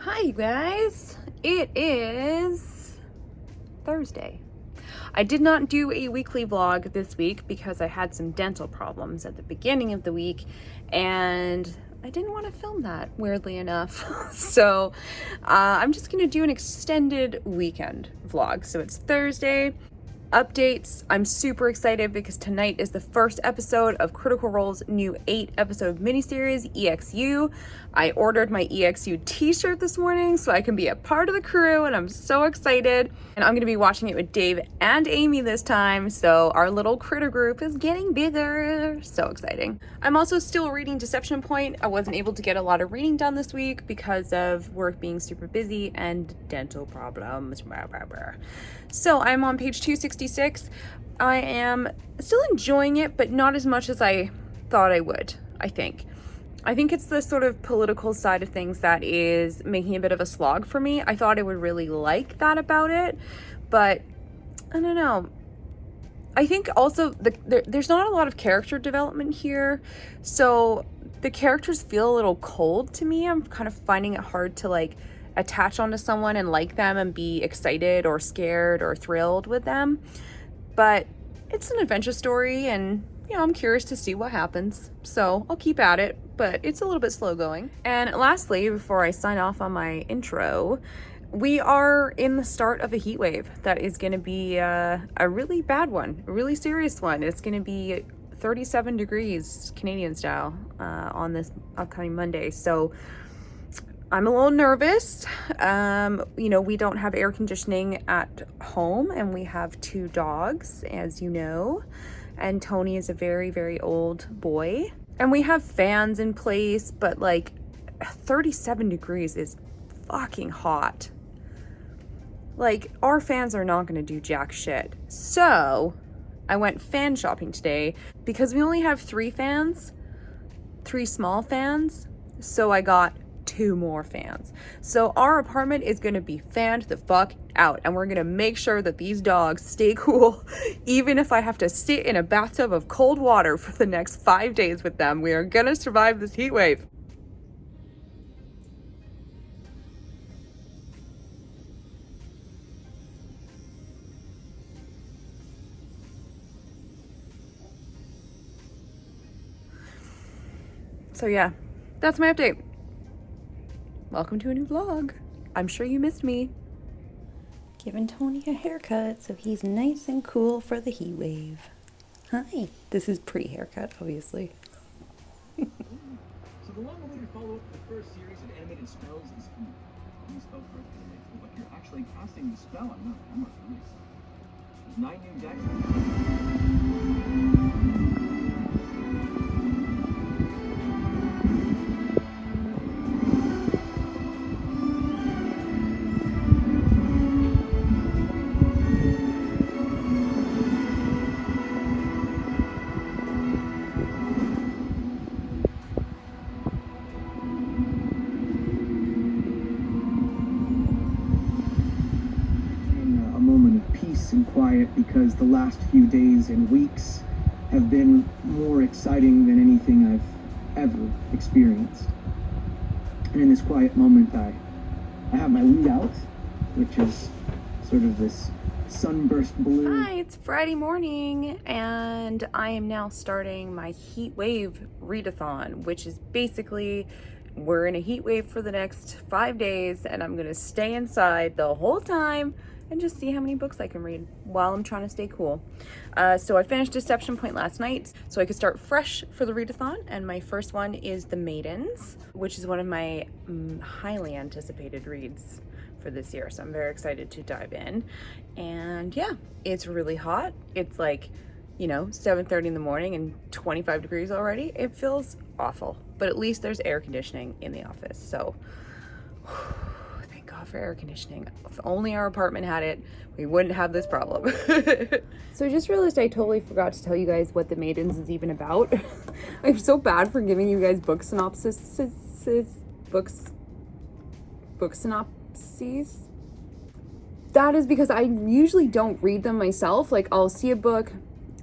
Hi, you guys. It is Thursday. I did not do a weekly vlog this week because I had some dental problems at the beginning of the week and I didn't want to film that, weirdly enough. So I'm just going to do an extended weekend vlog. So it's Thursday. Updates. I'm super excited because tonight is the first episode of Critical Role's new 8-episode miniseries, EXU. I ordered my EXU t-shirt this morning so I can be a part of the crew, and I'm so excited. And I'm going to be watching it with Dave and Amy this time, so our little critter group is getting bigger. So exciting. I'm also still reading Deception Point. I wasn't able to get a lot of reading done this week because of work being super busy and dental problems. So I'm on page 266. I am still enjoying it, but not as much as I thought I would, I think. I think it's the sort of political side of things that is making a bit of a slog for me. I thought I would really like that about it, but I don't know. I think also there's not a lot of character development here, so the characters feel a little cold to me. I'm kind of finding it hard to like attach onto someone and like them and be excited or scared or thrilled with them. But it's an adventure story and I'm curious to see what happens. So I'll keep at it, but it's a little bit slow going. And lastly, before I sign off on my intro, we are in the start of a heat wave that is going to be a really bad one, a really serious one. It's going to be 37 degrees Canadian style on this upcoming Monday. So I'm a little nervous. We don't have air conditioning at home and we have 2 dogs, as you know, and Tony is a very, very old boy. And we have fans in place, but like 37 degrees is fucking hot. Like, our fans are not gonna do jack shit. So I went fan shopping today because we only have 3 fans, 3 small fans. So I got 2 more fans. So our apartment is going to be fanned the fuck out, and we're going to make sure that these dogs stay cool even if I have to sit in a bathtub of cold water for the next 5 days with them. We are going to survive this heat wave. So yeah, that's my update. Welcome to a new vlog. I'm sure you missed me. Giving Tony a haircut so he's nice and cool for the heat wave. Hi. This is pre-haircut, obviously. So the long-awaited follow-up to the first series of animated spells is here. You spell first animation, but you're actually casting the spell on not camera release. There's 9 new decks. And quiet because the last few days and weeks have been more exciting than anything I've ever experienced. And in this quiet moment, I have my lead out, which is sort of this sunburst blue. Hi, it's Friday morning and I am now starting my Heat-Wave-Athon, which is basically we're in a heat wave for the next 5 days and I'm gonna stay inside the whole time and just see how many books I can read while I'm trying to stay cool. So I finished Deception Point last night so I could start fresh for the readathon, and my first one is The Maidens, which is one of my highly anticipated reads for this year. So I'm very excited to dive in. And yeah, it's really hot. It's like, 7:30 in the morning and 25 degrees already. It feels awful, but at least there's air conditioning in the office. So for air conditioning. If only our apartment had it, we wouldn't have this problem. So I just realized I totally forgot to tell you guys what The Maidens is even about. I'm so bad for giving you guys book synopses. That is because I usually don't read them myself. Like, I'll see a book,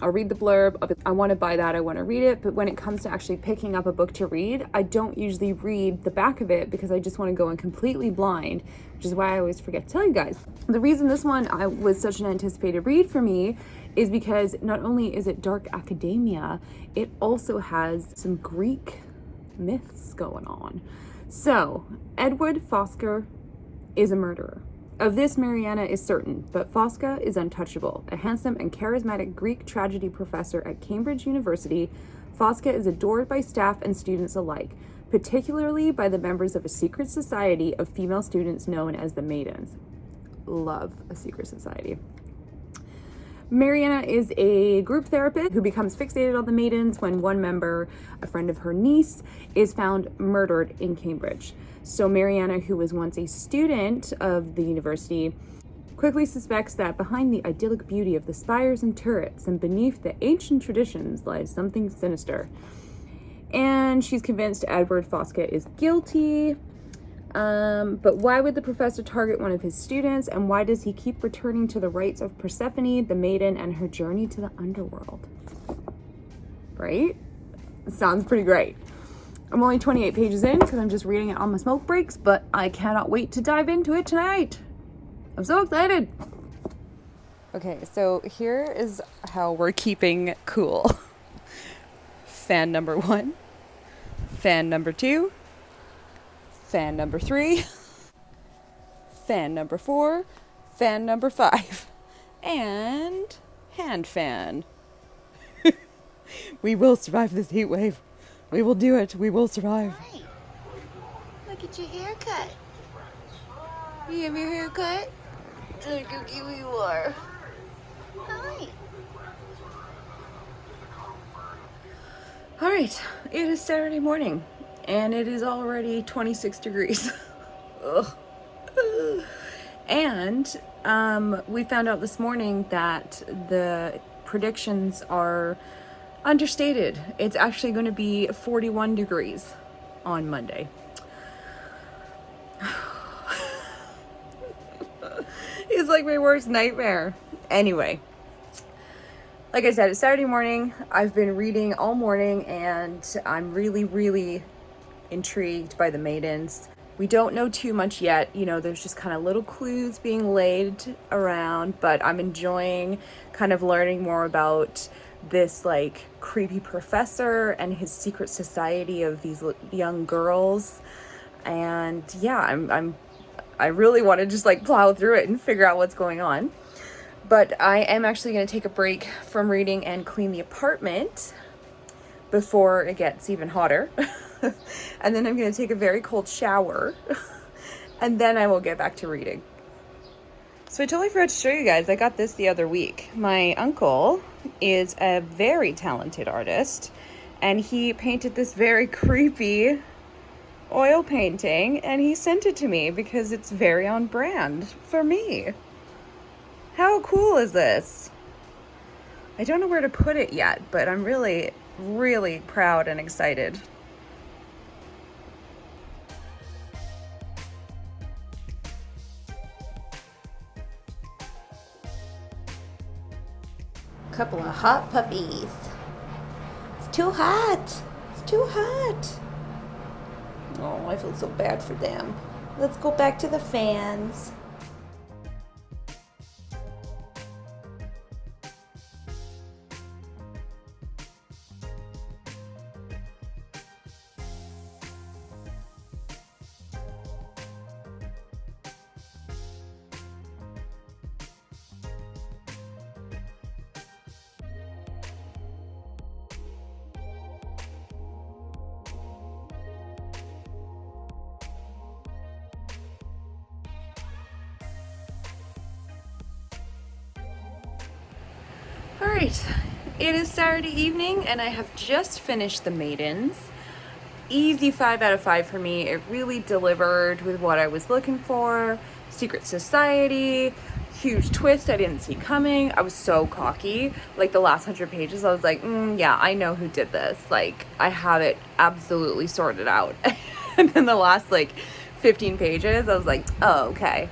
I'll read the blurb. I want to buy that. I want to read it. But when it comes to actually picking up a book to read, I don't usually read the back of it because I just want to go in completely blind, which is why I always forget to tell you guys. The reason this one was such an anticipated read for me is because not only is it dark academia, it also has some Greek myths going on. So, Edward Fosca is a murderer. Of this, Mariana is certain, but Fosca is untouchable. A handsome and charismatic Greek tragedy professor at Cambridge University, Fosca is adored by staff and students alike, particularly by the members of a secret society of female students known as the Maidens. Love a secret society. Mariana is a group therapist who becomes fixated on the Maidens when one member, a friend of her niece, is found murdered in Cambridge. So Mariana, who was once a student of the university, quickly suspects that behind the idyllic beauty of the spires and turrets and beneath the ancient traditions lies something sinister. And she's convinced Edward Fosca is guilty. But why would the professor target one of his students, and why does he keep returning to the rites of Persephone, the maiden, and her journey to the underworld? Right? Sounds pretty great. I'm only 28 pages in because I'm just reading it on my smoke breaks, but I cannot wait to dive into it tonight. I'm so excited. Okay, so here is how we're keeping cool. Fan number 1, fan number 2, fan number 3, fan number 4, fan number 5, and hand fan. We will survive this heat wave. We will do it. We will survive. Hi. Look at your haircut. You have your haircut? Look how cute you are. Hi. All right, it is Saturday morning, and it is already 26 degrees. Ugh. And we found out this morning that the predictions are understated. It's actually going to be 41 degrees on Monday. It's like my worst nightmare. Anyway, like I said, it's Saturday morning. I've been reading all morning, and I'm really, really intrigued by the Maidens. We don't know too much yet. You know, there's just kind of little clues being laid around, but I'm enjoying kind of learning more about this like creepy professor and his secret society of these young girls. And yeah, I really want to just like plow through it and figure out what's going on. But I am actually going to take a break from reading and clean the apartment before it gets even hotter. And then I'm going to take a very cold shower. And then I will get back to reading. So I totally forgot to show you guys. I got this the other week. My uncle is a very talented artist, and he painted this very creepy oil painting, and he sent it to me because it's very on brand for me. How cool is this? I don't know where to put it yet, but I'm really, really proud and excited. Couple of hot puppies. It's too hot. It's too hot. Oh, I feel so bad for them. Let's go back to the fans. All right, it is Saturday evening, and I have just finished The Maidens. Easy 5 out of 5 for me. It really delivered with what I was looking for. Secret society, huge twist I didn't see coming. I was so cocky. Like the last 100 pages, I was like, yeah, I know who did this. Like, I have it absolutely sorted out. And then the last like 15 pages, I was like, oh, okay.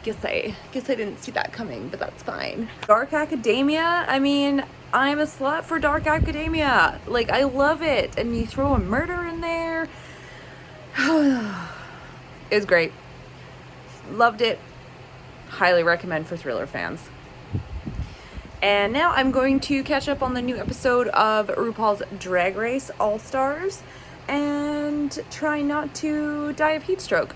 guess I didn't see that coming, but that's fine. Dark Academia, I mean, I'm a slut for Dark Academia. Like, I love it. And you throw a murder in there. It was great. Loved it. Highly recommend for thriller fans. And now I'm going to catch up on the new episode of RuPaul's Drag Race All-Stars and try not to die of heat stroke.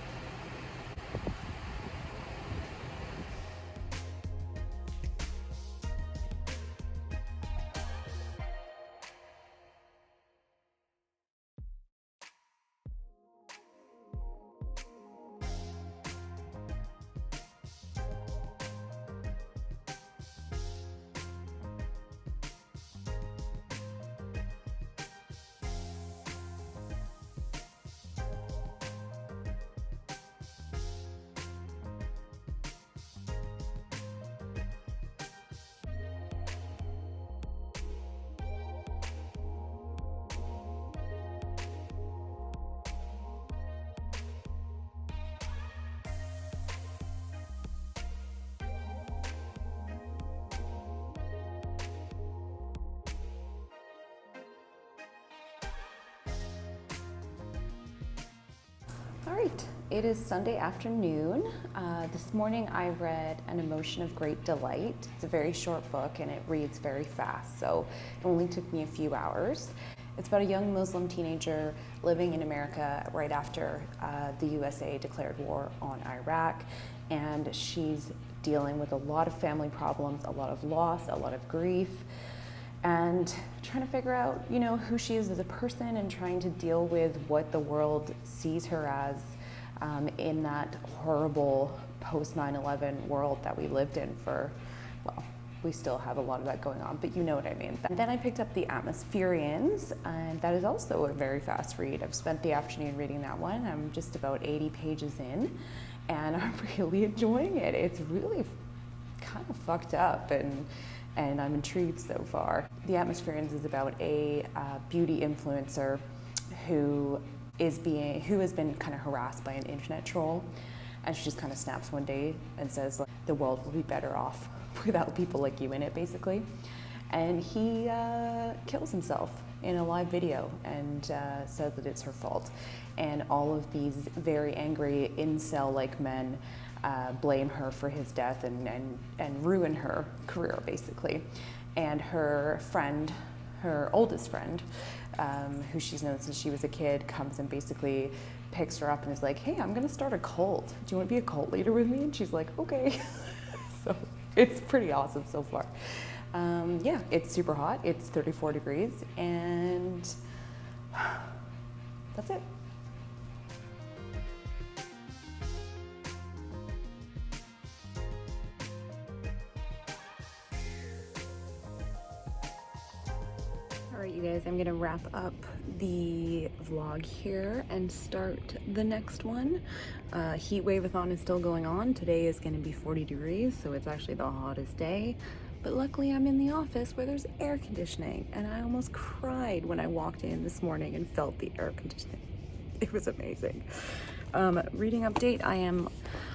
All right, it is Sunday afternoon. This morning I read An Emotion of Great Delight. It's a very short book and it reads very fast, so it only took me a few hours. It's about a young Muslim teenager living in America right after the USA declared war on Iraq, and she's dealing with a lot of family problems, a lot of loss, a lot of grief, and trying to figure out, you know, who she is as a person and trying to deal with what the world sees her as in that horrible post 9/11 world that we lived in for, well, we still have a lot of that going on, but you know what I mean. And then I picked up The Atmosphereans, and that is also a very fast read. I've spent the afternoon reading that one. I'm just about 80 pages in, and I'm really enjoying it. It's really kind of fucked up, and I'm intrigued so far. The Atmosphereans is about a beauty influencer who has been kind of harassed by an internet troll, and she just kind of snaps one day and says, like, the world will be better off without people like you in it, basically. And he kills himself in a live video and says that it's her fault. And all of these very angry incel-like men blame her for his death and ruin her career, basically. And her friend, her oldest friend, who she's known since she was a kid, comes and basically picks her up and is like, hey, I'm gonna start a cult. Do you want to be a cult leader with me? And she's like, okay. So it's pretty awesome so far. Yeah, it's super hot. It's 34 degrees, and that's it. All right, you guys, I'm gonna wrap up the vlog here and start the next one. Heat-Wave-Athon is still going on. Today is gonna be 40 degrees, so it's actually the hottest day. But luckily I'm in the office where there's air conditioning, and I almost cried when I walked in this morning and felt the air conditioning. It was amazing. Reading update, I am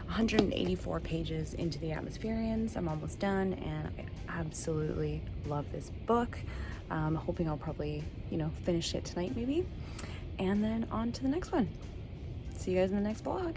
184 pages into The Atmosphereans. I'm almost done, and I absolutely love this book. Hoping I'll probably, finish it tonight maybe. And then on to the next one. See you guys in the next vlog.